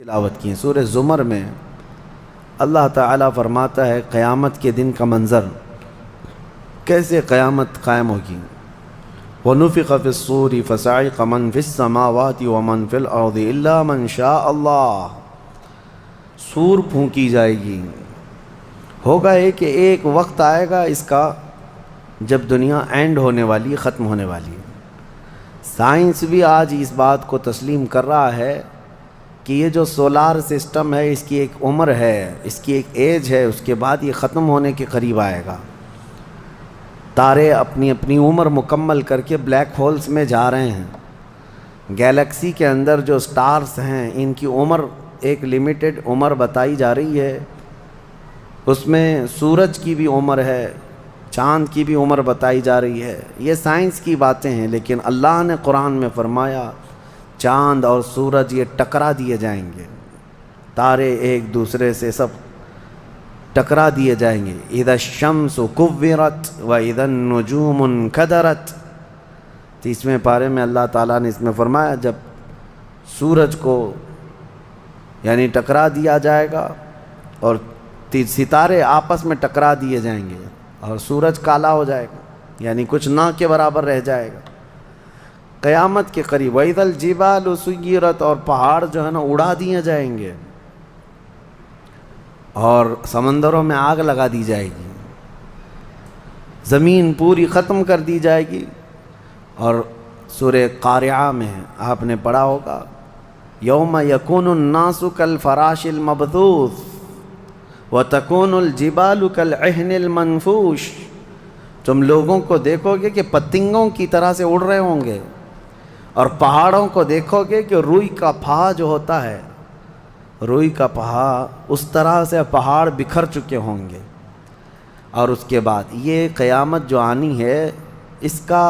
تلاوت کی سورہ زمر میں اللہ تعالیٰ فرماتا ہے قیامت کے دن کا منظر کیسے قیامت قائم ہوگی۔ وَنُفِخَ فِي الصُّورِ فَصَعِقَ مَنْ فِي السَّمَاوَاتِ وَمَنْ فِي الْأَرْضِ إِلَّا مَنْ شَاءَ اللَّهُ، سور پھونکی جائے گی۔ ہوگا یہ کہ ایک وقت آئے گا اس کا جب دنیا اینڈ ہونے والی، ختم ہونے والی۔ سائنس بھی آج اس بات کو تسلیم کر رہا ہے کہ یہ جو سولار سسٹم ہے اس کی ایک عمر ہے، اس کی ایک ایج ہے، اس کے بعد یہ ختم ہونے کے قریب آئے گا۔ تارے اپنی اپنی عمر مکمل کر کے بلیک ہولز میں جا رہے ہیں۔ گیلیکسی کے اندر جو سٹارز ہیں ان کی عمر ایک لیمیٹڈ عمر بتائی جا رہی ہے، اس میں سورج کی بھی عمر ہے، چاند کی بھی عمر بتائی جا رہی ہے۔ یہ سائنس کی باتیں ہیں، لیکن اللہ نے قرآن میں فرمایا چاند اور سورج یہ ٹکرا دیے جائیں گے، تارے ایک دوسرے سے سب ٹکرا دیے جائیں گے۔ اذا الشمس کورت واذا النجوم انکدرت، 30ویں پارے میں اللہ تعالیٰ نے اس میں فرمایا جب سورج کو یعنی ٹکرا دیا جائے گا اور ستارے آپس میں ٹکرا دیے جائیں گے اور سورج کالا ہو جائے گا، یعنی کچھ نہ کے برابر رہ جائے گا قیامت کے قریب۔ وَإِذَا الْجِبَالُ سُيِّرَتْ، اور پہاڑ جو ہے نا اڑا دیے جائیں گے اور سمندروں میں آگ لگا دی جائے گی، زمین پوری ختم کر دی جائے گی۔ اور سورہ قارعہ میں آپ نے پڑھا ہوگا یوم یکون الناس کالفراش المبثوث وتکون الجبال کالعہن المنفوش، تم لوگوں کو دیکھو گے کہ پتنگوں کی طرح سے اڑ رہے ہوں گے، اور پہاڑوں کو دیکھو گے کہ روئی کا پہا جو ہوتا ہے، روئی کا پہا اس طرح سے پہاڑ بکھر چکے ہوں گے۔ اور اس کے بعد یہ قیامت جو آنی ہے اس کا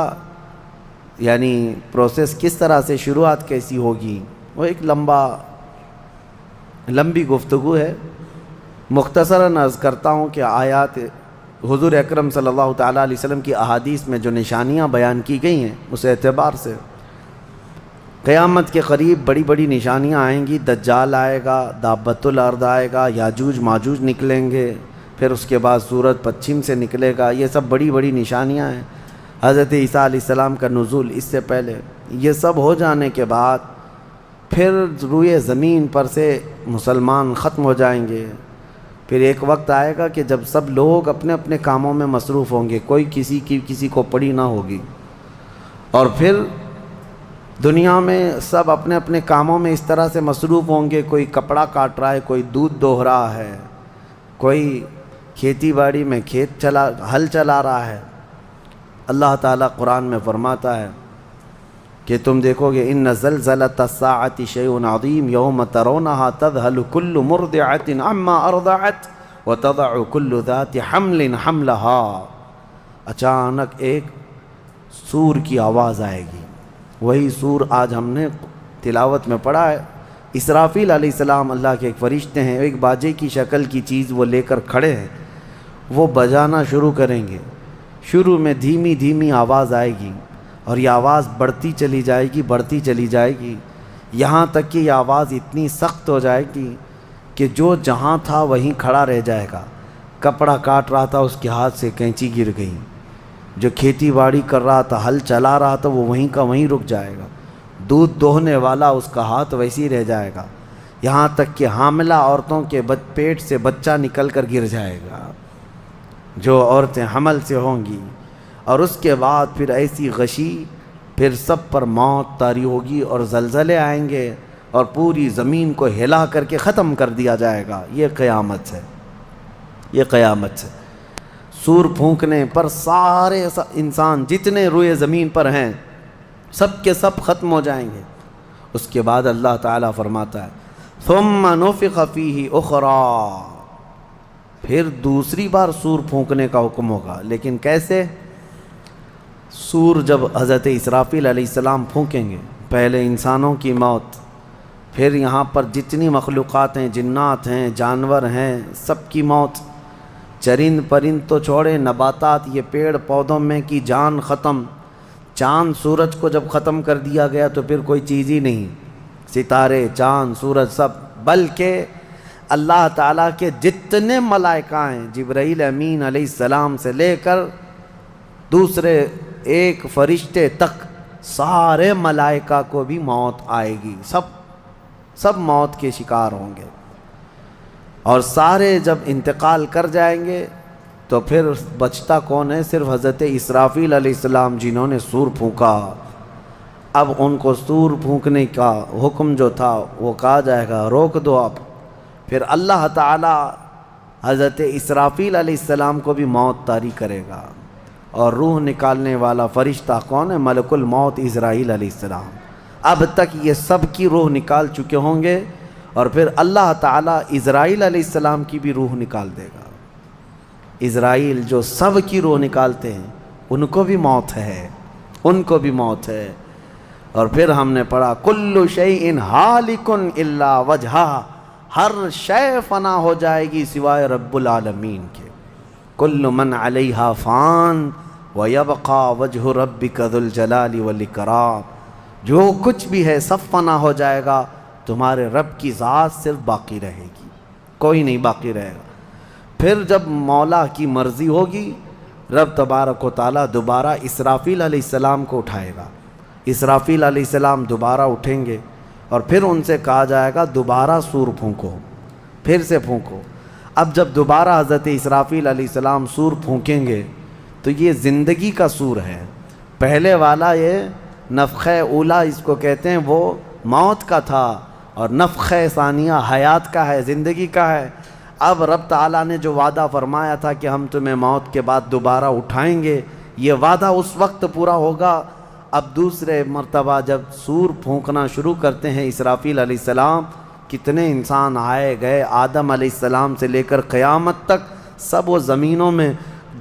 یعنی پروسیس کس طرح سے، شروعات کیسی ہوگی، وہ ایک لمبی گفتگو ہے۔ مختصراً عرض کرتا ہوں کہ آیات حضور اکرم صلی اللہ تعالیٰ علیہ وسلم کی احادیث میں جو نشانیاں بیان کی گئی ہیں اس اعتبار سے قیامت کے قریب بڑی بڑی نشانیاں آئیں گی۔ دجال آئے گا، دابۃ الارض آئے گا، یاجوج ماجوج نکلیں گے، پھر اس کے بعد سورج پچھم سے نکلے گا۔ یہ سب بڑی بڑی نشانیاں ہیں۔ حضرت عیسیٰ علیہ السلام کا نزول اس سے پہلے، یہ سب ہو جانے کے بعد پھر روئے زمین پر سے مسلمان ختم ہو جائیں گے۔ پھر ایک وقت آئے گا کہ جب سب لوگ اپنے اپنے کاموں میں مصروف ہوں گے، کوئی کسی کو پڑی نہ ہوگی، اور پھر دنیا میں سب اپنے اپنے کاموں میں اس طرح سے مصروف ہوں گے، کوئی کپڑا کاٹ رہا ہے، کوئی دودھ دوہ رہا ہے، کوئی کھیتی باڑی میں ہل چلا رہا ہے۔ اللہ تعالیٰ قرآن میں فرماتا ہے کہ تم دیکھو گے ان زلزلۃ الساعۃ شیء عظیم یوم ترونھا تذہل کل مرضعۃ عما ارضعت وتضع کل ذات حمل حملھا، اچانک ایک سور کی آواز آئے گی۔ وہی سور آج ہم نے تلاوت میں پڑھا ہے۔ اسرافیل علیہ السلام اللہ کے ایک فرشتے ہیں، ایک باجے کی شکل کی چیز وہ لے کر کھڑے ہیں، وہ بجانا شروع کریں گے۔ شروع میں دھیمی دھیمی آواز آئے گی اور یہ آواز بڑھتی چلی جائے گی، یہاں تک کہ یہ آواز اتنی سخت ہو جائے گی کہ جو جہاں تھا وہیں کھڑا رہ جائے گا۔ کپڑا کاٹ رہا تھا اس کے ہاتھ سے کینچی گر گئی، جو کھیتی باڑی کر رہا تھا، ہل چلا رہا تھا، وہ وہیں کا وہیں رک جائے گا۔ دودھ دوہنے والا اس کا ہاتھ ویسے ہی رہ جائے گا، یہاں تک کہ حاملہ عورتوں کے پیٹ سے بچہ نکل کر گر جائے گا، جو عورتیں حمل سے ہوں گی۔ اور اس کے بعد پھر ایسی غشی، پھر سب پر موت طاری ہوگی اور زلزلے آئیں گے اور پوری زمین کو ہلا کر کے ختم کر دیا جائے گا۔ یہ قیامت ہے، یہ قیامت ہے۔ سور پھونکنے پر سارے انسان جتنے روئے زمین پر ہیں سب کے سب ختم ہو جائیں گے۔ اس کے بعد اللہ تعالیٰ فرماتا ہے ثم نفخ فیہ اخری، پھر دوسری بار سور پھونکنے کا حکم ہوگا۔ لیکن کیسے؟ سور جب حضرت اسرافیل علیہ السلام پھونکیں گے، پہلے انسانوں کی موت، پھر یہاں پر جتنی مخلوقات ہیں، جنات ہیں، جانور ہیں، سب کی موت، چرند پرند تو چھوڑے، نباتات، یہ پیڑ پودوں میں کی جان ختم۔ چاند سورج کو جب ختم کر دیا گیا تو پھر کوئی چیز ہی نہیں، ستارے، چاند، سورج سب بلکہ اللہ تعالیٰ کے جتنے ملائکہ ہیں، جبرائیل امین علیہ السلام سے لے کر دوسرے ایک فرشتے تک، سارے ملائکہ کو بھی موت آئے گی، سب موت کے شکار ہوں گے، اور سارے جب انتقال کر جائیں گے تو پھر بچتا کون ہے؟ صرف حضرت اسرافیل علیہ السلام، جنہوں نے سور پھونکا۔ اب ان کو سور پھونکنے کا حکم جو تھا وہ کہا جائے گا روک دو اب۔ پھر اللہ تعالی حضرت اسرافیل علیہ السلام کو بھی موت طاری کرے گا، اور روح نکالنے والا فرشتہ کون ہے؟ ملک الموت اسرائیل علیہ السلام۔ اب تک یہ سب کی روح نکال چکے ہوں گے، اور پھر اللہ تعالیٰ اسرائیل علیہ السلام کی بھی روح نکال دے گا۔ اسرائیل جو سب کی روح نکالتے ہیں، ان کو بھی موت ہے، ان کو بھی موت ہے۔ اور پھر ہم نے پڑھا کل شیء ہالک الا وجہہ، ہر شے فنا ہو جائے گی سوائے رب العالمین کے۔ کل من علیہا فان ویبقى وجہ ربک ذو الجلال والاکرام، جو کچھ بھی ہے سب فنا ہو جائے گا، تمہارے رب کی ذات صرف باقی رہے گی، کوئی نہیں باقی رہے گا۔ پھر جب مولا کی مرضی ہوگی، رب تبارک و تعالیٰ دوبارہ اسرافیل علیہ السلام کو اٹھائے گا۔ اسرافیل علیہ السلام دوبارہ اٹھیں گے، اور پھر ان سے کہا جائے گا دوبارہ سور پھونکو، پھر سے پھونکو۔ اب جب دوبارہ حضرت اسرافیل علیہ السلام سور پھونکیں گے تو یہ زندگی کا سور ہے۔ پہلے والا یہ نفخہ اولا اس کو کہتے ہیں، وہ موت کا تھا، اور نفخہ ثانیہ حیات کا ہے، زندگی کا ہے۔ اب رب تعالیٰ نے جو وعدہ فرمایا تھا کہ ہم تمہیں موت کے بعد دوبارہ اٹھائیں گے، یہ وعدہ اس وقت پورا ہوگا۔ اب دوسرے مرتبہ جب سور پھونکنا شروع کرتے ہیں اسرافیل علیہ السلام، کتنے انسان آئے گئے، آدم علیہ السلام سے لے کر قیامت تک سب وہ زمینوں میں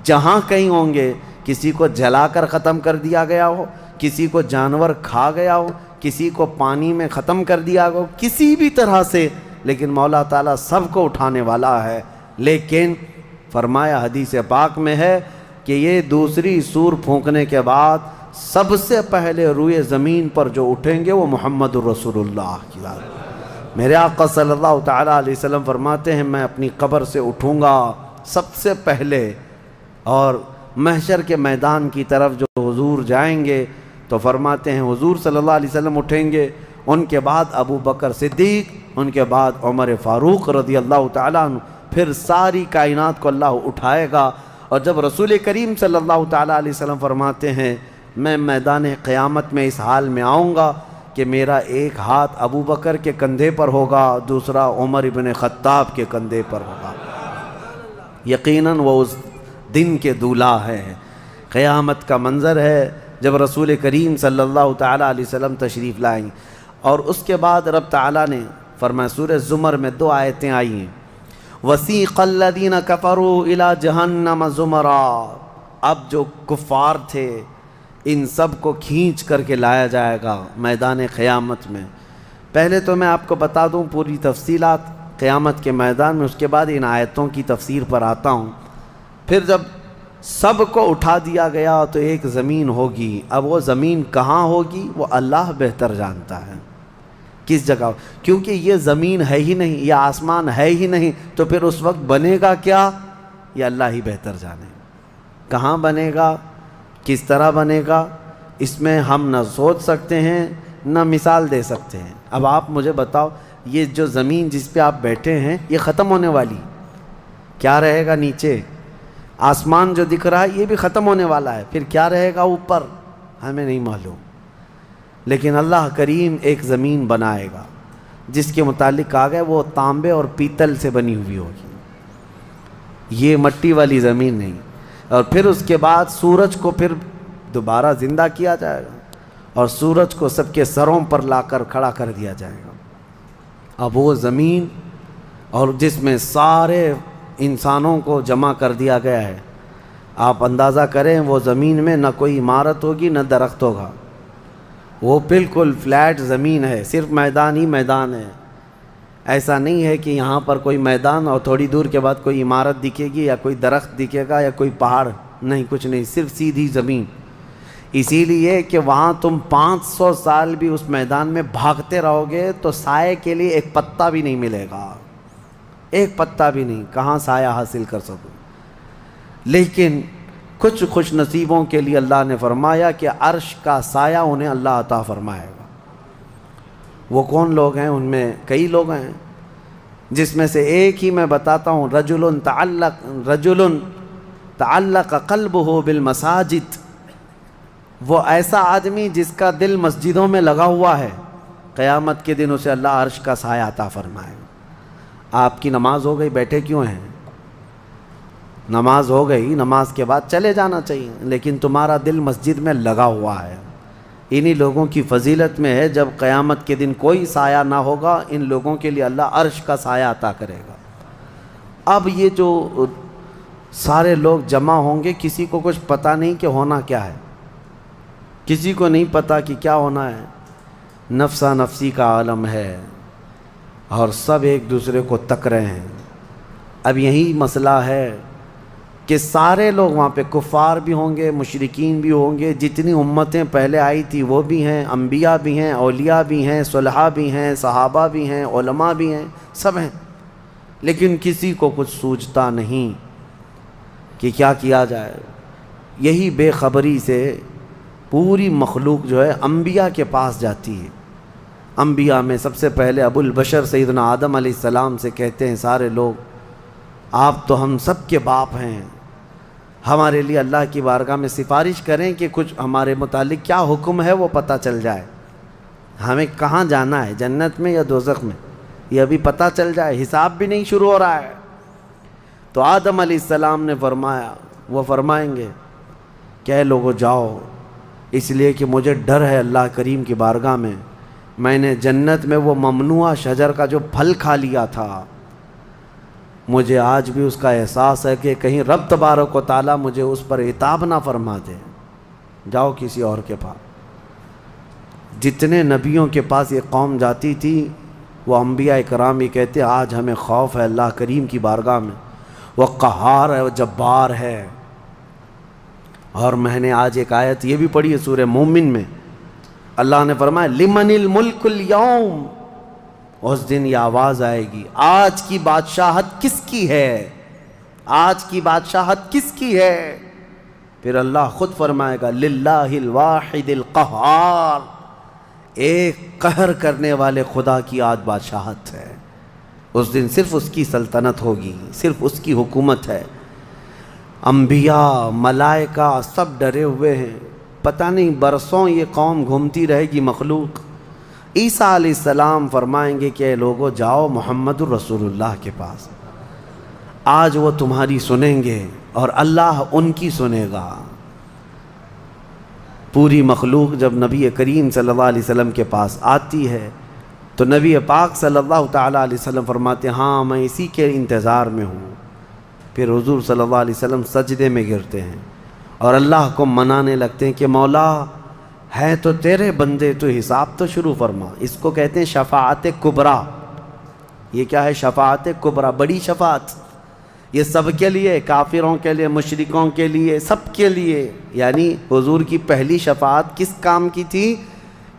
جہاں کہیں ہوں گے، کسی کو جلا کر ختم کر دیا گیا ہو، کسی کو جانور کھا گیا ہو، کسی کو پانی میں ختم کر دیا ہو، کسی بھی طرح سے، لیکن مولا تعالیٰ سب کو اٹھانے والا ہے۔ لیکن فرمایا حدیث پاک میں ہے کہ یہ دوسری سور پھونکنے کے بعد سب سے پہلے روئے زمین پر جو اٹھیں گے وہ محمد الرسول اللہ کی ذات۔ میرے آقا صلی اللہ تعالیٰ علیہ وسلم فرماتے ہیں، میں اپنی قبر سے اٹھوں گا سب سے پہلے، اور محشر کے میدان کی طرف جو حضور جائیں گے تو فرماتے ہیں حضور صلی اللہ علیہ وسلم اٹھیں گے، ان کے بعد ابو بکر صدیق، ان کے بعد عمر فاروق رضی اللہ تعالیٰ عنہ، پھر ساری کائنات کو اللہ اٹھائے گا۔ اور جب رسول کریم صلی اللہ تعالیٰ علیہ وسلم فرماتے ہیں میں میدان قیامت میں اس حال میں آؤں گا کہ میرا ایک ہاتھ ابو بکر کے کندھے پر ہوگا، دوسرا عمر ابن خطاب کے کندھے پر ہوگا۔ یقیناً وہ اس دن کے دولہا ہیں۔ قیامت کا منظر ہے جب رسول کریم صلی اللہ تعالیٰ علیہ وسلم تشریف لائیں، اور اس کے بعد رب تعالیٰ نے فرمایا، سورہ زمر میں 2 آیتیں آئی ہیں، وَسِيقَ الَّذِينَ كَفَرُوا إِلَى جَهَنَّمَ زُمَرًا۔ اب جو کفار تھے ان سب کو کھینچ کر کے لایا جائے گا میدان قیامت میں۔ پہلے تو میں آپ کو بتا دوں پوری تفصیلات قیامت کے میدان میں، اس کے بعد ان آیتوں کی تفسیر پر آتا ہوں۔ پھر جب سب کو اٹھا دیا گیا تو ایک زمین ہوگی، اب وہ زمین کہاں ہوگی وہ اللہ بہتر جانتا ہے کس جگہ، کیونکہ یہ زمین ہے ہی نہیں، یہ آسمان ہے ہی نہیں، تو پھر اس وقت بنے گا کیا یہ اللہ ہی بہتر جانے۔ کہاں بنے گا، کس طرح بنے گا، اس میں ہم نہ سوچ سکتے ہیں نہ مثال دے سکتے ہیں۔ اب آپ مجھے بتاؤ، یہ جو زمین جس پہ آپ بیٹھے ہیں یہ ختم ہونے والی، کیا رہے گا نیچے؟ آسمان جو دکھ رہا ہے یہ بھی ختم ہونے والا ہے، پھر کیا رہے گا اوپر ہمیں نہیں معلوم، لیکن اللہ کریم ایک زمین بنائے گا جس کے متعلق کہا گیا وہ تانبے اور پیتل سے بنی ہوئی ہوگی، یہ مٹی والی زمین نہیں۔ اور پھر اس کے بعد سورج کو پھر دوبارہ زندہ کیا جائے گا، اور سورج کو سب کے سروں پر لا کر کھڑا کر دیا جائے گا۔ اب وہ زمین اور جس میں سارے انسانوں کو جمع کر دیا گیا ہے، آپ اندازہ کریں وہ زمین میں نہ کوئی عمارت ہوگی نہ درخت ہوگا، وہ بالکل فلیٹ زمین ہے، صرف میدان ہی میدان ہے۔ ایسا نہیں ہے کہ یہاں پر کوئی میدان اور تھوڑی دور کے بعد کوئی عمارت دکھے گی یا کوئی درخت دکھے گا یا کوئی پہاڑ، نہیں، کچھ نہیں، صرف سیدھی زمین۔ اسی لیے کہ وہاں تم 500 سال بھی اس میدان میں بھاگتے رہو گے تو سائے کے لیے ایک پتا بھی نہیں ملے گا، ایک پتا بھی نہیں، کہاں سایہ حاصل کر سکو۔ لیکن کچھ خوش نصیبوں کے لیے اللہ نے فرمایا کہ عرش کا سایہ انہیں اللہ عطا فرمائے گا۔ وہ کون لوگ ہیں؟ ان میں کئی لوگ ہیں، جس میں سے ایک ہی میں بتاتا ہوں، رجل تعلق قلبہ بالمساجد، وہ ایسا آدمی جس کا دل مسجدوں میں لگا ہوا ہے، قیامت کے دن اسے اللہ عرش کا سایہ عطا فرمائے گا۔ آپ کی نماز ہو گئی، بیٹھے کیوں ہیں؟ نماز ہو گئی، نماز کے بعد چلے جانا چاہیے، لیکن تمہارا دل مسجد میں لگا ہوا ہے۔ انہی لوگوں کی فضیلت میں ہے جب قیامت کے دن کوئی سایہ نہ ہوگا، ان لوگوں کے لیے اللہ عرش کا سایہ عطا کرے گا۔ اب یہ جو سارے لوگ جمع ہوں گے، کسی کو کچھ پتہ نہیں کہ ہونا کیا ہے، کسی کو نہیں پتہ کہ کیا ہونا ہے، نفسا نفسی کا عالم ہے اور سب ایک دوسرے کو تک رہے ہیں۔ اب یہی مسئلہ ہے کہ سارے لوگ وہاں پہ کفار بھی ہوں گے، مشرکین بھی ہوں گے، جتنی امتیں پہلے آئی تھی وہ بھی ہیں، انبیاء بھی ہیں، اولیاء بھی ہیں، صلحاء بھی ہیں، صحابہ بھی ہیں، علماء بھی ہیں، سب ہیں، لیکن کسی کو کچھ سوچتا نہیں کہ کیا کیا جائے۔ یہی بے خبری سے پوری مخلوق جو ہے انبیاء کے پاس جاتی ہے۔ انبیاء میں سب سے پہلے ابو البشر سیدنا آدم علیہ السلام سے کہتے ہیں سارے لوگ، آپ تو ہم سب کے باپ ہیں، ہمارے لیے اللہ کی بارگاہ میں سفارش کریں کہ کچھ ہمارے متعلق کیا حکم ہے وہ پتہ چل جائے، ہمیں کہاں جانا ہے، جنت میں یا دوزخ میں، یہ ابھی پتہ چل جائے، حساب بھی نہیں شروع ہو رہا ہے۔ تو آدم علیہ السلام نے فرمایا، وہ فرمائیں گے کہ اے لوگو جاؤ، اس لیے کہ مجھے ڈر ہے اللہ کریم کی بارگاہ میں نے جنت میں وہ ممنوع شجر کا جو پھل کھا لیا تھا، مجھے آج بھی اس کا احساس ہے کہ کہیں رب تبارک و تعالیٰ مجھے اس پر عتاب نہ فرما دے، جاؤ کسی اور کے پاس۔ جتنے نبیوں کے پاس یہ قوم جاتی تھی وہ انبیاء کرام یہ کہتے آج ہمیں خوف ہے اللہ کریم کی بارگاہ میں، وہ قہار ہے، وہ جبار ہے۔ اور میں نے آج ایک آیت یہ بھی پڑھی ہے سورہ مومن میں، اللہ نے فرمایا لمن الملک اليوم، اس دن یہ آواز آئے گی آج کی بادشاہت کس کی ہے، آج کی بادشاہت کس کی ہے؟ پھر اللہ خود فرمائے گا للہ الواحد القہار، ایک قہر کرنے والے خدا کی آج بادشاہت ہے۔ اس دن صرف اس کی سلطنت ہوگی، صرف اس کی حکومت ہے۔ انبیاء، ملائکہ سب ڈرے ہوئے ہیں، پتہ نہیں برسوں یہ قوم گھومتی رہے گی مخلوق۔ عیسیٰ علیہ السلام فرمائیں گے کہ اے لوگو جاؤ محمد الرسول اللہ کے پاس، آج وہ تمہاری سنیں گے اور اللہ ان کی سنے گا۔ پوری مخلوق جب نبی کریم صلی اللہ علیہ وسلم کے پاس آتی ہے تو نبی پاک صلی اللہ تعالیٰ علیہ وسلم فرماتے ہیں ہاں میں اسی کے انتظار میں ہوں۔ پھر حضور صلی اللہ علیہ وسلم سجدے میں گرتے ہیں اور اللہ کو منانے لگتے ہیں کہ مولا ہے تو تیرے بندے، تو حساب تو شروع فرما۔ اس کو کہتے ہیں شفاعت کبریٰ۔ یہ کیا ہے؟ شفاعت کبریٰ، بڑی شفاعت۔ یہ سب کے لیے، کافروں کے لیے، مشرکوں کے لیے، سب کے لیے۔ یعنی حضور کی پہلی شفاعت کس کام کی تھی؟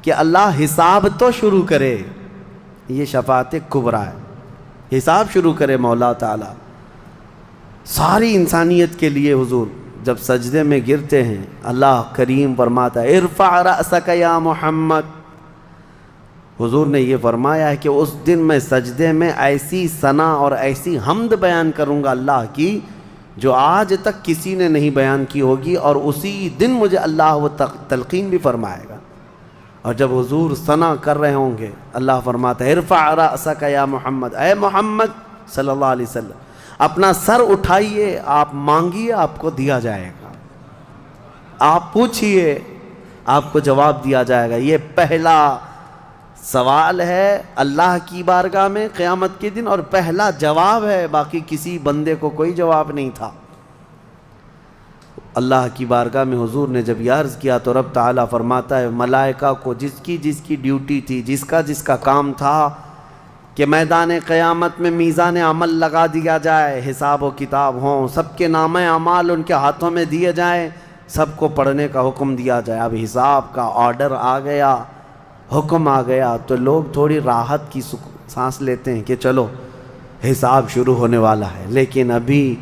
کہ اللہ حساب تو شروع کرے، یہ شفاعت کبریٰ ہے، حساب شروع کرے مولا تعالیٰ۔ ساری انسانیت کے لیے حضور جب سجدے میں گرتے ہیں اللہ کریم فرماتا ہے ارفع رأسک یا محمد۔ حضور نے یہ فرمایا ہے کہ اس دن میں سجدے میں ایسی ثنا اور ایسی حمد بیان کروں گا اللہ کی جو آج تک کسی نے نہیں بیان کی ہوگی، اور اسی دن مجھے اللہ وہ تلقین بھی فرمائے گا۔ اور جب حضور ثنا کر رہے ہوں گے اللہ فرماتا ہے ارفع رأسک یا محمد، اے محمد صلی اللہ علیہ وسلم اپنا سر اٹھائیے، آپ مانگیے آپ کو دیا جائے گا، آپ پوچھئے آپ کو جواب دیا جائے گا۔ یہ پہلا سوال ہے اللہ کی بارگاہ میں قیامت کے دن، اور پہلا جواب ہے، باقی کسی بندے کو کوئی جواب نہیں تھا۔ اللہ کی بارگاہ میں حضور نے جب یہ عرض کیا تو رب تعالیٰ فرماتا ہے ملائکہ کو جس کی ڈیوٹی تھی، جس کا کام تھا کہ میدان قیامت میں میزان عمل لگا دیا جائے، حساب و کتاب ہوں، سب کے نامہ اعمال ان کے ہاتھوں میں دیے جائیں، سب کو پڑھنے کا حکم دیا جائے. اب حساب کا آرڈر آ گیا، حکم آ گیا، تو لوگ تھوڑی راحت کی سانس لیتے ہیں کہ چلو حساب شروع ہونے والا ہے. لیکن ابھی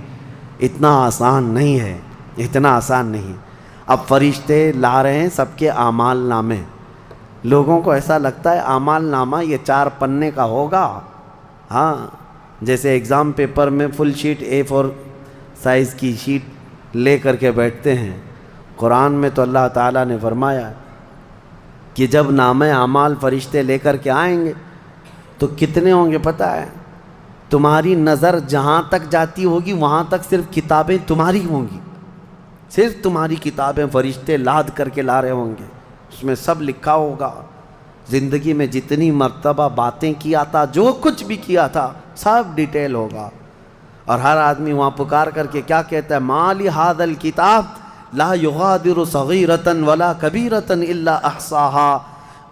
اتنا آسان نہیں ہے، اتنا آسان نہیں. اب فرشتے لا رہے ہیں سب کے اعمال نامے. لوگوں کو ایسا لگتا ہے اعمال نامہ یہ 4 پنے کا ہوگا. ہاں، جیسے ایگزام پیپر میں فل شیٹ A4 سائز کی شیٹ لے کر کے بیٹھتے ہیں. قرآن میں تو اللہ تعالیٰ نے فرمایا کہ جب نامہ اعمال فرشتے لے کر کے آئیں گے تو کتنے ہوں گے پتہ ہے؟ تمہاری نظر جہاں تک جاتی ہوگی وہاں تک صرف کتابیں تمہاری ہوں گی، صرف تمہاری کتابیں فرشتے لاد کر کے لا رہے ہوں گے. اس میں سب لکھا ہوگا، زندگی میں جتنی مرتبہ باتیں کیا تھا، جو کچھ بھی کیا تھا، سب ڈیٹیل ہوگا. اور ہر آدمی وہاں پکار کر کے کیا کہتا ہے؟ ما لہذا الکتاب لا یغادر صغیرۃ ولا کبیرۃ الا احصاها.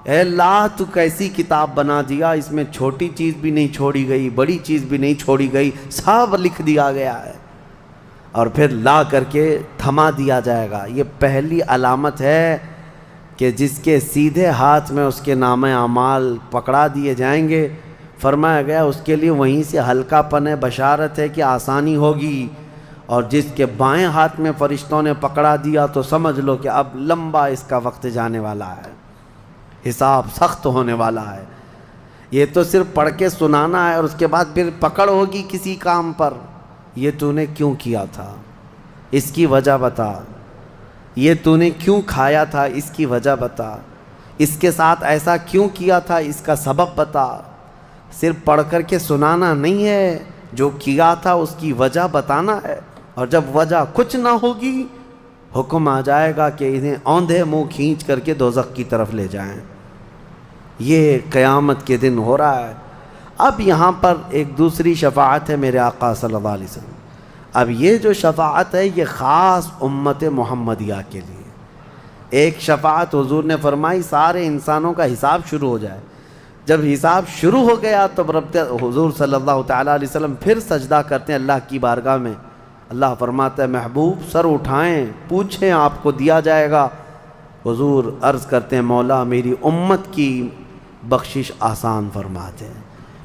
اے اللہ تو کیسی کتاب بنا دیا، اس میں چھوٹی چیز بھی نہیں چھوڑی گئی، بڑی چیز بھی نہیں چھوڑی گئی، سب لکھ دیا گیا ہے. اور پھر لا کر کے تھما دیا جائے گا. یہ پہلی علامت ہے کہ جس کے سیدھے ہاتھ میں اس کے نامہ اعمال پکڑا دیے جائیں گے، فرمایا گیا اس کے لیے وہیں سے ہلکا پن ہے، بشارت ہے کہ آسانی ہوگی. اور جس کے بائیں ہاتھ میں فرشتوں نے پکڑا دیا تو سمجھ لو کہ اب لمبا اس کا وقت جانے والا ہے، حساب سخت ہونے والا ہے. یہ تو صرف پڑھ کے سنانا ہے اور اس کے بعد پھر پکڑ ہوگی کسی کام پر. یہ تو نے کیوں کیا تھا، اس کی وجہ بتا. یہ تو نے کیوں کھایا تھا، اس کی وجہ بتا. اس کے ساتھ ایسا کیوں کیا تھا، اس کا سبب بتا. صرف پڑھ کر کے سنانا نہیں ہے، جو کیا تھا اس کی وجہ بتانا ہے. اور جب وجہ کچھ نہ ہوگی، حکم آ جائے گا کہ انہیں اوندھے منہ کھینچ کر کے دوزخ کی طرف لے جائیں. یہ قیامت کے دن ہو رہا ہے. اب یہاں پر ایک دوسری شفاعت ہے میرے آقا صلی اللہ علیہ وسلم. اب یہ جو شفاعت ہے یہ خاص امت محمدیہ کے لیے. ایک شفاعت حضور نے فرمائی سارے انسانوں کا حساب شروع ہو جائے. جب حساب شروع ہو گیا تو حضور صلی اللہ تعالیٰ علیہ وسلم پھر سجدہ کرتے ہیں اللہ کی بارگاہ میں. اللہ فرماتا ہے محبوب سر اٹھائیں، پوچھیں، آپ کو دیا جائے گا. حضور عرض کرتے ہیں مولا میری امت کی بخشش آسان فرما دے،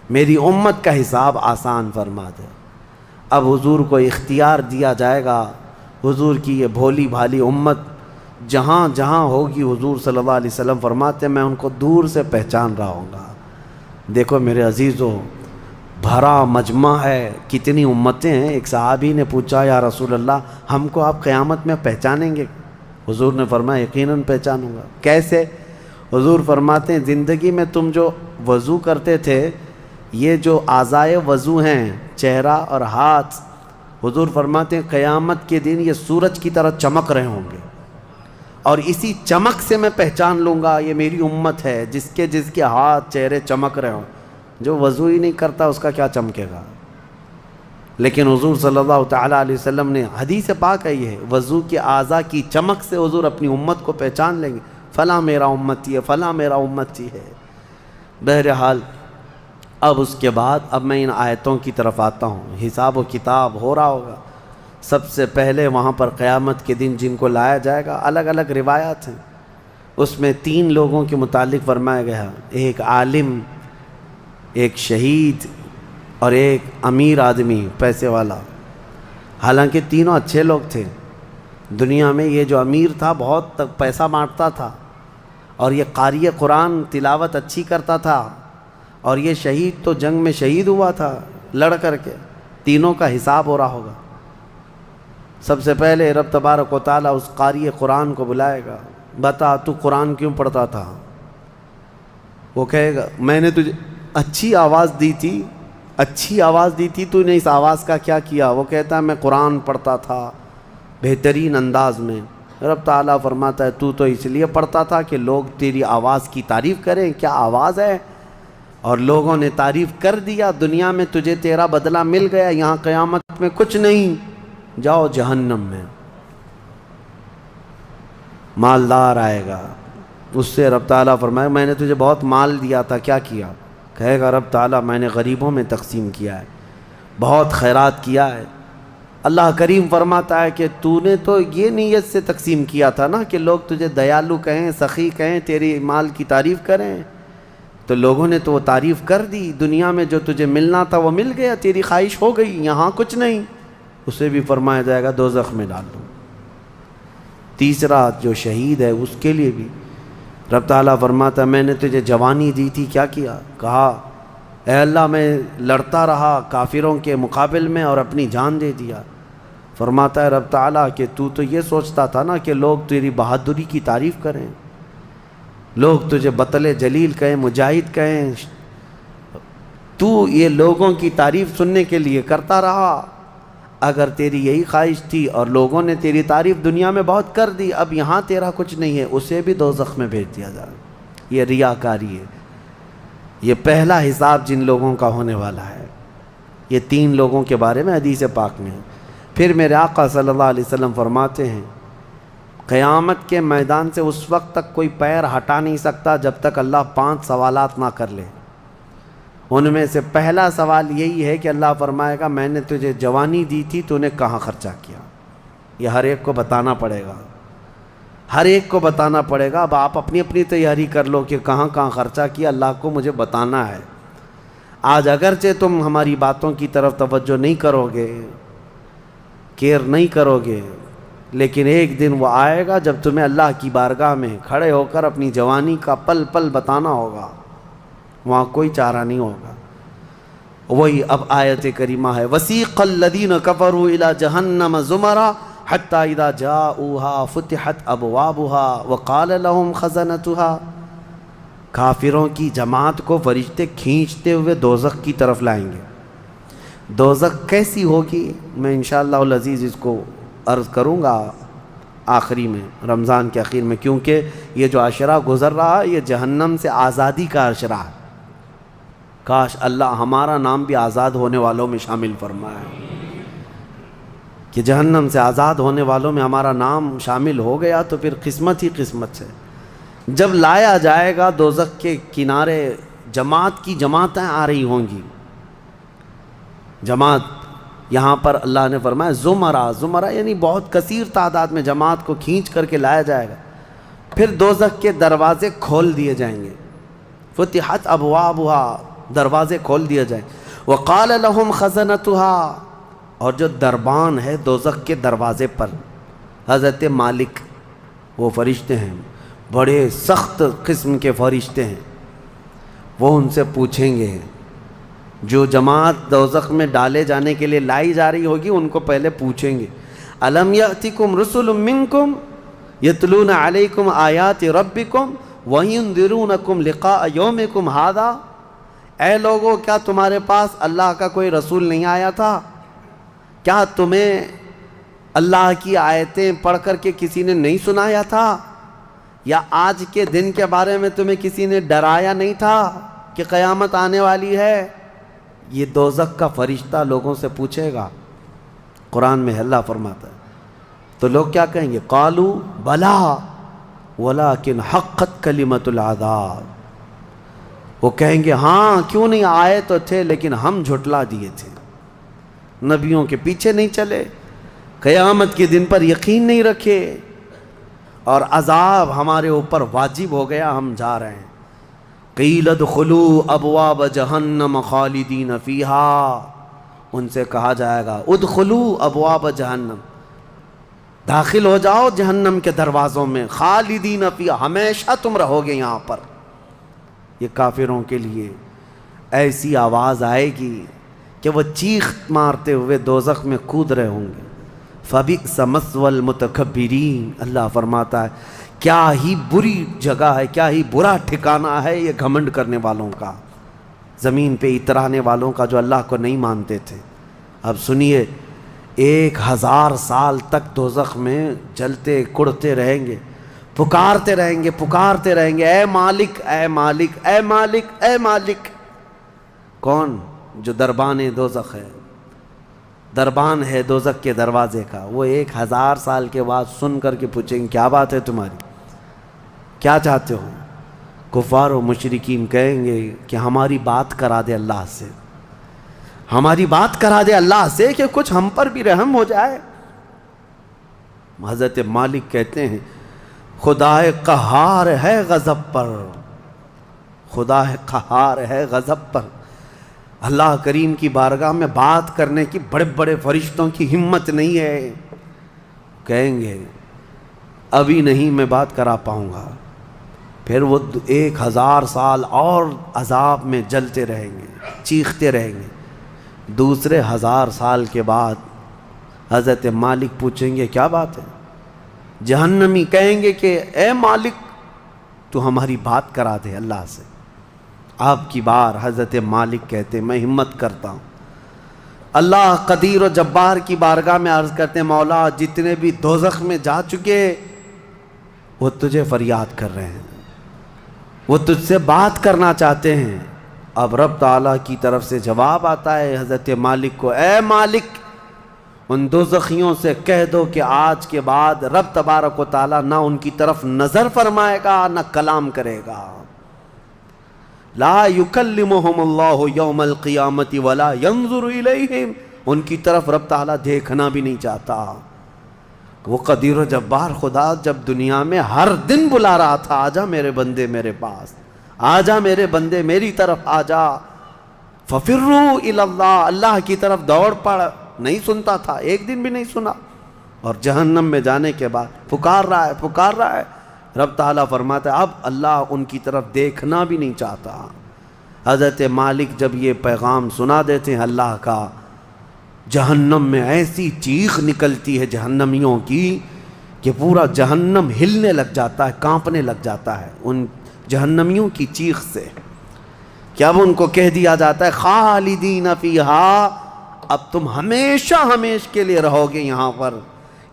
میری امت کا حساب آسان فرما دے. اب حضور کو اختیار دیا جائے گا. حضور کی یہ بھولی بھالی امت جہاں جہاں ہوگی، حضور صلی اللہ علیہ وسلم فرماتے ہیں میں ان کو دور سے پہچان رہا ہوں گا. دیکھو میرے عزیزو، بھرا مجمع ہے، کتنی امتیں ہیں. ایک صحابی نے پوچھا یا رسول اللہ ہم کو آپ قیامت میں پہچانیں گے؟ حضور نے فرمایا یقیناً پہچانوں گا. کیسے؟ حضور فرماتے ہیں زندگی میں تم جو وضو کرتے تھے، یہ جو اعضائے وضو ہیں، چہرہ اور ہاتھ، حضور فرماتے ہیں قیامت کے دن یہ سورج کی طرح چمک رہے ہوں گے. اور اسی چمک سے میں پہچان لوں گا یہ میری امت ہے، جس کے ہاتھ چہرے چمک رہے ہوں. جو وضو ہی نہیں کرتا اس کا کیا چمکے گا؟ لیکن حضور صلی اللہ تعالیٰ علیہ وسلم نے حدیث پاک ہے یہ، وضو کے اعضاء کی چمک سے حضور اپنی امت کو پہچان لیں گے، فلاں میرا امتی ہے، فلاں میرا امتی ہے. بہرحال اب اس کے بعد اب میں ان آیتوں کی طرف آتا ہوں. حساب و کتاب ہو رہا ہوگا. سب سے پہلے وہاں پر قیامت کے دن جن کو لایا جائے گا، الگ الگ روایات ہیں، اس میں 3 لوگوں کے متعلق فرمایا گیا، ایک عالم، ایک شہید اور ایک امیر آدمی پیسے والا. حالانکہ تینوں اچھے لوگ تھے. دنیا میں یہ جو امیر تھا بہت پیسہ بانٹتا تھا، اور یہ قاری قرآن تلاوت اچھی کرتا تھا، اور یہ شہید تو جنگ میں شہید ہوا تھا لڑ کر کے. تینوں کا حساب ہو رہا ہوگا. سب سے پہلے رب تبارک و تعالیٰ اس قاری قرآن کو بلائے گا، بتا تو قرآن کیوں پڑھتا تھا؟ وہ کہے گا میں نے تجھے اچھی آواز دی تھی، اچھی آواز دی تھی، تو نے اس آواز کا کیا کیا؟ وہ کہتا ہے میں قرآن پڑھتا تھا بہترین انداز میں. رب تعالیٰ فرماتا ہے تو اس لیے پڑھتا تھا کہ لوگ تیری آواز کی تعریف کریں، کیا آواز ہے؟ اور لوگوں نے تعریف کر دیا. دنیا میں تجھے تیرا بدلہ مل گیا، یہاں قیامت میں کچھ نہیں، جاؤ جہنم میں. مالدار آئے گا، اس سے رب تعالیٰ فرمائے میں نے تجھے بہت مال دیا تھا، کیا کیا؟ کہے گا رب تعالیٰ میں نے غریبوں میں تقسیم کیا ہے، بہت خیرات کیا ہے. اللہ کریم فرماتا ہے کہ تو نے تو یہ نیت سے تقسیم کیا تھا نا کہ لوگ تجھے دیالو کہیں، سخی کہیں، تیری مال کی تعریف کریں، تو لوگوں نے تو وہ تعریف کر دی، دنیا میں جو تجھے ملنا تھا وہ مل گیا، تیری خواہش ہو گئی، یہاں کچھ نہیں، اسے بھی فرمایا جائے گا دوزخ میں ڈال دو۔ تیسرا جو شہید ہے اس کے لیے بھی رب تعالیٰ فرماتا ہے میں نے تجھے جوانی دی تھی، کیا کیا؟ کہا اے اللہ میں لڑتا رہا کافروں کے مقابل میں اور اپنی جان دے دیا۔ فرماتا ہے رب تعالیٰ کہ تو یہ سوچتا تھا نا کہ لوگ تیری بہادری کی تعریف کریں، لوگ تجھے بطل جلیل کہیں، مجاہد کہیں، تو یہ لوگوں کی تعریف سننے کے لیے کرتا رہا۔ اگر تیری یہی خواہش تھی اور لوگوں نے تیری تعریف دنیا میں بہت کر دی، اب یہاں تیرا کچھ نہیں ہے، اسے بھی دوزخ میں بھیج دیا جائے۔ یہ ریاکاری ہے۔ یہ پہلا حساب جن لوگوں کا ہونے والا ہے، یہ 3 لوگوں کے بارے میں حدیث پاک میں ہے۔ پھر میرے آقا صلی اللہ علیہ وسلم فرماتے ہیں قیامت کے میدان سے اس وقت تک کوئی پیر ہٹا نہیں سکتا جب تک اللہ 5 سوالات نہ کر لے۔ ان میں سے پہلا سوال یہی ہے کہ اللہ فرمائے گا میں نے تجھے جوانی دی تھی، تو نے کہاں خرچہ کیا؟ یہ ہر ایک کو بتانا پڑے گا، ہر ایک کو بتانا پڑے گا۔ اب آپ اپنی اپنی تیاری کر لو کہ کہاں کہاں خرچہ کیا، اللہ کو مجھے بتانا ہے۔ آج اگرچہ تم ہماری باتوں کی طرف توجہ نہیں کرو گے، کیئر نہیں کرو گے، لیکن ایک دن وہ آئے گا جب تمہیں اللہ کی بارگاہ میں کھڑے ہو کر اپنی جوانی کا پل پل بتانا ہوگا، وہاں کوئی چارہ نہیں ہوگا۔ وہی اب آیت کریمہ ہے وَسِيقَ الَّذِينَ كَفَرُوا إِلَى جَهَنَّمَ زُمَرًا حَتَّى إِذَا جَاءُوهَا فُتِحَتْ أَبْوَابُهَا وَقَالَ لَهُمْ خَزَنَتُهَا، کافروں کی جماعت کو فرشتے کھینچتے ہوئے دوزخ کی طرف لائیں گے۔ دوزخ کیسی ہوگی میں انشاءاللہ العزیز اس کو عرض کروں گا آخری میں، رمضان کے آخر میں، کیونکہ یہ جو عشرہ گزر رہا ہے یہ جہنم سے آزادی کا عشرہ ہے۔ کاش اللہ ہمارا نام بھی آزاد ہونے والوں میں شامل فرمائے، کہ جہنم سے آزاد ہونے والوں میں ہمارا نام شامل ہو گیا تو پھر قسمت ہی قسمت سے۔ جب لایا جائے گا دوزخ کے کنارے جماعت کی جماعتیں آ رہی ہوں گی، جماعت یہاں پر اللہ نے فرمایا زمرہ یعنی بہت کثیر تعداد میں جماعت کو کھینچ کر کے لایا جائے گا۔ پھر دوزخ کے دروازے کھول دیے جائیں گے، فتحت ابوابها، دروازے کھول دیے جائیں۔ وقال لهم خزنتها، اور جو دربان ہے دوزخ کے دروازے پر حضرت مالک، وہ فرشتے ہیں، بڑے سخت قسم کے فرشتے ہیں، وہ ان سے پوچھیں گے، جو جماعت دوزخ میں ڈالے جانے کے لیے لائی جا رہی ہوگی ان کو پہلے پوچھیں گے الم یأتکم رسل منکم یتلون علیکم آیات ربکم وینذرونکم لقاء یومکم ھذا، اے لوگو کیا تمہارے پاس اللہ کا کوئی رسول نہیں آیا تھا؟ کیا تمہیں اللہ کی آیتیں پڑھ کر کے کسی نے نہیں سنایا تھا؟ یا آج کے دن کے بارے میں تمہیں کسی نے ڈرایا نہیں تھا کہ قیامت آنے والی ہے؟ یہ دوزخ کا فرشتہ لوگوں سے پوچھے گا۔ قرآن میں اللہ فرماتا ہے تو لوگ کیا کہیں گے؟ قالوا بلا ولکن حقت کلمۃ العذاب، وہ کہیں گے ہاں کیوں نہیں آئے تو تھے لیکن ہم جھٹلا دیے تھے، نبیوں کے پیچھے نہیں چلے، قیامت کے دن پر یقین نہیں رکھے، اور عذاب ہمارے اوپر واجب ہو گیا، ہم جا رہے ہیں۔ قیل ادخلوا ابواب جہنم خالدین فیہا، ان سے کہا جائے گا ادخلوا ابواب جہنم، داخل ہو جاؤ جہنم کے دروازوں میں، خالدین فیہا، ہمیشہ تم رہو گے یہاں پر۔ یہ کافروں کے لیے ایسی آواز آئے گی کہ وہ چیخ مارتے ہوئے دوزخ میں کود رہے ہوں گے۔ فبئس مثوى المتکبرین، اللہ فرماتا ہے کیا ہی بری جگہ ہے، کیا ہی برا ٹھکانہ ہے یہ گھمنڈ کرنے والوں کا، زمین پہ اترانے والوں کا جو اللہ کو نہیں مانتے تھے۔ اب سنیے 1000 سال تک دوزخ میں جلتے کڑتے رہیں گے، پکارتے رہیں گے اے مالک اے مالک اے مالک اے مالک۔ کون؟ جو دربان دوزخ ہے، دربان ہے دوزخ کے دروازے کا، وہ 1000 سال کے بعد سن کر کے پوچھیں گے کیا بات ہے تمہاری، کیا چاہتے ہو؟ کفار و مشرکین کہیں گے کہ ہماری بات کرا دے اللہ سے، ہماری بات کرا دے اللہ سے کہ کچھ ہم پر بھی رحم ہو جائے۔ حضرت مالک کہتے ہیں خدا قہار ہے غضب پر، خدا قہار ہے غضب پر۔ اللہ کریم کی بارگاہ میں بات کرنے کی بڑے بڑے فرشتوں کی ہمت نہیں ہے، کہیں گے ابھی نہیں میں بات کرا پاؤں گا، پھر وہ 1000 سال اور عذاب میں جلتے رہیں گے، چیختے رہیں گے۔ دوسرے 1000 سال کے بعد حضرت مالک پوچھیں گے کیا بات ہے؟ جہنمی کہیں گے کہ اے مالک تو ہماری بات کرا دے اللہ سے۔ آپ کی بار حضرت مالک کہتے میں ہمت کرتا ہوں۔ اللہ قدیر و جبار کی بارگاہ میں عرض کرتے مولا جتنے بھی دوزخ میں جا چکے وہ تجھے فریاد کر رہے ہیں، وہ تجھ سے بات کرنا چاہتے ہیں۔ اب رب تعالیٰ کی طرف سے جواب آتا ہے حضرت مالک کو، اے مالک ان دوزخیوں سے کہہ دو کہ آج کے بعد رب تبارک و تعالیٰ نہ ان کی طرف نظر فرمائے گا نہ کلام کرے گا۔ لا یکلمہم اللہ یوم القیامت ولا ینظر الیہم، ان کی طرف رب تعالیٰ دیکھنا بھی نہیں چاہتا۔ وہ قدیر و جبار خدا جب دنیا میں ہر دن بلا رہا تھا آجا میرے بندے میرے پاس، آجا میرے بندے میری طرف آجا، ففروا الی اللہ، اللہ کی طرف دوڑ پڑ، نہیں سنتا تھا، ایک دن بھی نہیں سنا۔ اور جہنم میں جانے کے بعد پکار رہا ہے، رب تعالیٰ فرماتا ہے اب اللہ ان کی طرف دیکھنا بھی نہیں چاہتا۔ حضرت مالک جب یہ پیغام سنا دیتے ہیں اللہ کا، جہنم میں ایسی چیخ نکلتی ہے جہنمیوں کی کہ پورا جہنم ہلنے لگ جاتا ہے، کانپنے لگ جاتا ہے ان جہنمیوں کی چیخ سے، کہ اب ان کو کہہ دیا جاتا ہے خالدین فیہا، اب تم ہمیشہ ہمیش کے لیے رہو گے یہاں پر۔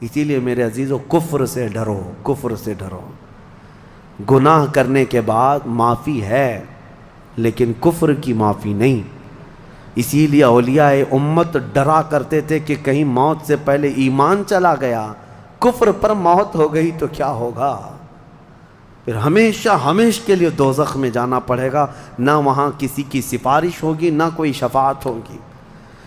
اسی لیے میرے عزیزو کفر سے ڈرو، کفر سے ڈرو۔ گناہ کرنے کے بعد معافی ہے لیکن کفر کی معافی نہیں۔ اسی لیے اولیاء امت ڈرا کرتے تھے کہ کہیں موت سے پہلے ایمان چلا گیا، کفر پر موت ہو گئی تو کیا ہوگا؟ پھر ہمیشہ ہمیش کے لیے دوزخ میں جانا پڑے گا، نہ وہاں کسی کی سفارش ہوگی نہ کوئی شفاعت ہوگی۔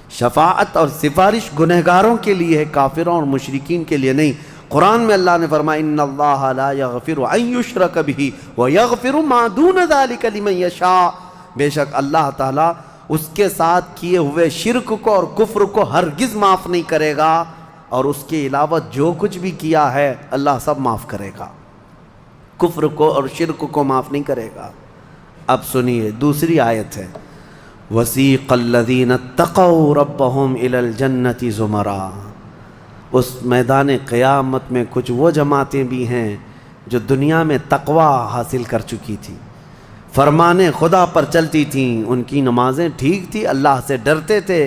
شفاعت اور سفارش گنہگاروں کے لیے ہے، کافروں اور مشرکین کے لیے نہیں۔ قرآن میں اللہ نے فرمایا ان اللہ لا یغفر ان یشرک بہ ویغفر ما دون ذلک لمن یشاء، بے شک اللہ تعالیٰ اس کے ساتھ کیے ہوئے شرک کو اور کفر کو ہرگز معاف نہیں کرے گا، اور اس کے علاوہ جو کچھ بھی کیا ہے اللہ سب معاف کرے گا، کفر کو اور شرک کو معاف نہیں کرے گا۔ اب سنیے دوسری آیت ہے، وَسِيقَ الَّذِينَ اتَّقَوْا رَبَّهُمْ إِلَى الْجَنَّةِ زُمَرًا، اس میدان قیامت میں کچھ وہ جماعتیں بھی ہیں جو دنیا میں تقوی حاصل کر چکی تھی، فرمان خدا پر چلتی تھیں، ان کی نمازیں ٹھیک تھی، اللہ سے ڈرتے تھے،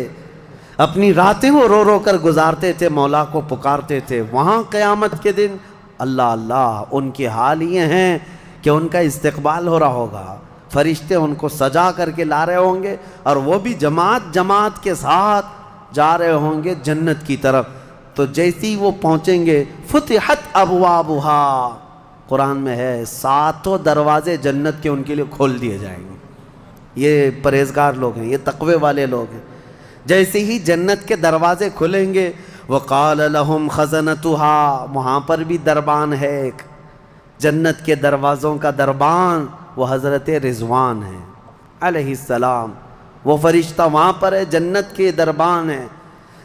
اپنی راتیں وہ رو رو کر گزارتے تھے، مولا کو پکارتے تھے۔ وہاں قیامت کے دن اللہ اللہ ان کے حال یہ ہیں کہ ان کا استقبال ہو رہا ہوگا، فرشتے ان کو سجا کر کے لا رہے ہوں گے، اور وہ بھی جماعت جماعت کے ساتھ جا رہے ہوں گے جنت کی طرف۔ تو جیسی وہ پہنچیں گے فتحت ابوابہا، قرآن میں ہے 7 دروازے جنت کے ان کے لیے کھول دیے جائیں گے۔ یہ پرہیزگار لوگ ہیں، یہ تقوی والے لوگ ہیں۔ جیسے ہی جنت کے دروازے کھلیں گے وقال لهم خزنتها، وہاں پر بھی دربان ہے ایک، جنت کے دروازوں کا دربان وہ حضرت رضوان ہے علیہ السلام، وہ فرشتہ وہاں پر ہے، جنت کے دربان ہے۔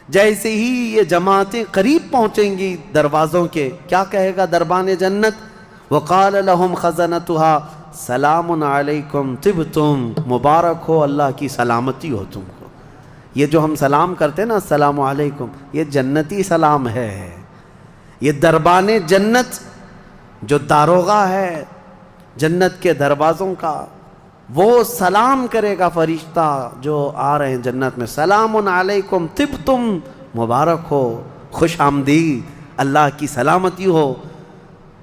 جیسے ہی یہ جماعتیں قریب پہنچیں گی دروازوں کے، کیا کہے گا دربان جنت؟ وقال لهم خزنتها سلام علیکم طبتم، مبارک ہو، اللہ کی سلامتی ہو تم کو۔ یہ جو ہم سلام کرتے ہیں نا السلام علیکم، یہ جنتی سلام ہے۔ یہ دربان جنت جو داروغہ ہے جنت کے دروازوں کا، وہ سلام کرے گا فرشتہ جو آ رہے ہیں جنت میں، سلام علیکم طبتم، مبارک ہو، خوش آمدید، اللہ کی سلامتی ہو،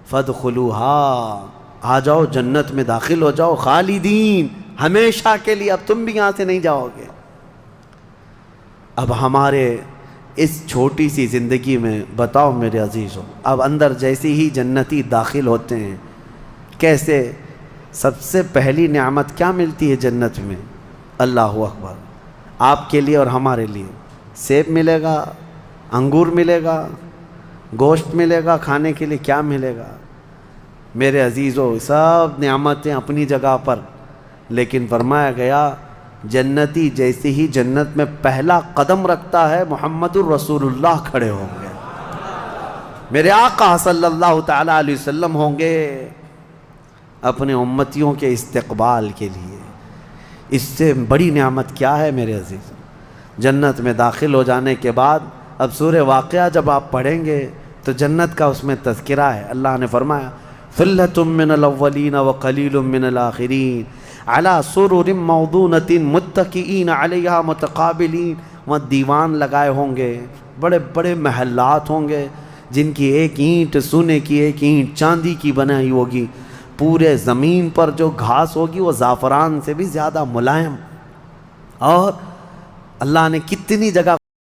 فادخلوها، آ جاؤ جنت میں داخل ہو جاؤ، خالدین، ہمیشہ کے لیے، اب تم بھی یہاں سے نہیں جاؤ گے۔ اب ہمارے اس چھوٹی سی زندگی میں بتاؤ میرے عزیزوں، اب اندر جیسے ہی جنتی داخل ہوتے ہیں کیسے، سب سے پہلی نعمت کیا ملتی ہے جنت میں؟ اللہ اکبر، آپ کے لیے اور ہمارے لیے۔ سیب ملے گا، انگور ملے گا، گوشت ملے گا، کھانے کے لیے کیا ملے گا؟ میرے عزیزو، سب نعمتیں اپنی جگہ پر، لیکن فرمایا گیا جنتی جیسے ہی جنت میں پہلا قدم رکھتا ہے محمد الرسول اللہ کھڑے ہوں گے، میرے آقا صلی اللہ تعالیٰ علیہ وسلم ہوں گے اپنے امتیوں کے استقبال کے لیے۔ اس سے بڑی نعمت کیا ہے میرے عزیز؟ جنت میں داخل ہو جانے کے بعد اب سورہ واقعہ جب آپ پڑھیں گے تو جنت کا اس میں تذکرہ ہے۔ اللہ نے فرمایا ثلة من الاولین وقلیل من الآخرین علی سرر موضونۃ متکئین علیہا متقابلین۔ وہاں دیوان لگائے ہوں گے، بڑے بڑے محلات ہوں گے جن کی ایک اینٹ سونے کی، ایک اینٹ چاندی کی بنائی ہوگی، پورے زمین پر جو گھاس ہوگی وہ زعفران سے بھی زیادہ ملائم، اور اللہ نے کتنی جگہ